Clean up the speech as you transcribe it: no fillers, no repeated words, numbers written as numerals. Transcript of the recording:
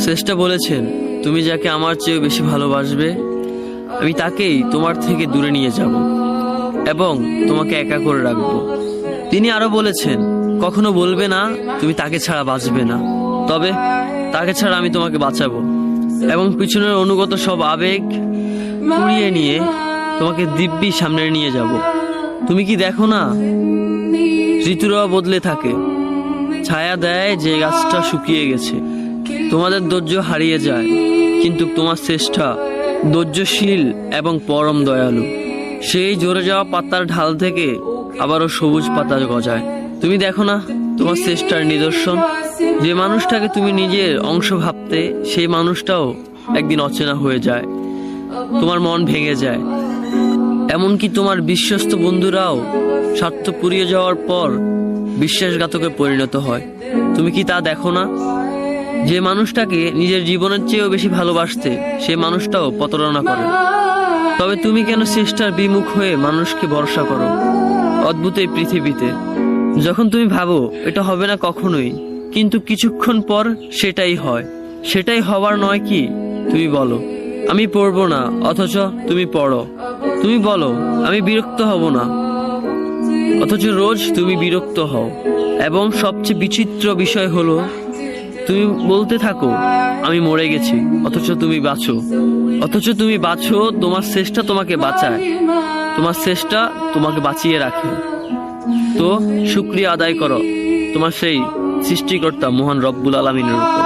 শ্রেষ্ঠ বলেছেন, তুমি যাকে আমার চেয়ে বেশি ভালোবাসবে আমি তাকেই তোমার থেকে দূরে নিয়ে যাব এবং তোমাকে একা করে রাখব। তিনি আরো বলেছেন, কখনো বলবে না তুমি তাকে ছাড়া বাঁচবে না, তবে তাকে ছাড়া আমি তোমাকে বাঁচাবো এবং পিছনের অনুগত সব আবেগ কুড়িয়ে নিয়ে তোমাকে দিব্যি সামনে নিয়ে যাব। তুমি কি দেখো না, ঋতুরা বদলে থাকে, ছায়া দেয় যে গাছটা শুকিয়ে গেছে। তোমাদের ধৈর্য হারিয়ে যায়, কিন্তু তোমার শ্রেষ্ঠা ধৈর্যশীল এবং পরম দয়ালু। সেই ঝরে যাওয়া পাতার ঢাল থেকে আবারও সবুজ পাতা গজায়। তুমি দেখো না তোমার শ্রেষ্ঠার নিদর্শন, যে মানুষটাকে তুমি নিজের অংশ ভাবতে সেই মানুষটাও একদিন অচেনা হয়ে যায়, তোমার মন ভেঙে যায়। এমনকি তোমার বিশ্বস্ত বন্ধুরাও স্বার্থ পুড়িয়ে যাওয়ার পর বিশ্বাসঘাতকে পরিণত হয়। তুমি কি তা দেখো না? যে মানুষটাকে নিজের জীবনের চেয়েও বেশি ভালোবাসতে সেই মানুষটাও প্রতারণা করে। তবে তুমি কেন চেষ্টার বিমুখ হয়ে মানুষকে ভরসা করো? অদ্ভুত এই পৃথিবীতে যখন তুমি ভাবো এটা হবে না কখনোই, কিন্তু কিছুক্ষণ পর সেটাই হয়। সেটাই হবার নয় কি? তুমি বলো আমি পড়বো না, অথচ তুমি পড়ো। তুমি বলো আমি বিরক্ত হব না, অথচ রোজ তুমি বিরক্ত হও। এবং সবচেয়ে বিচিত্র বিষয় হলো তুমি বলতে থাকো আমি মরে গেছি, অথচ তুমি বাঁচো। তোমার চেষ্টা তোমাকে বাঁচায়, তোমার চেষ্টা তোমাকে বাঁচিয়ে রাখে। তো শুকরিয়া আদায় করো তোমার সেই সৃষ্টিকর্তা মহান রব্বুল আলামিনের উপর।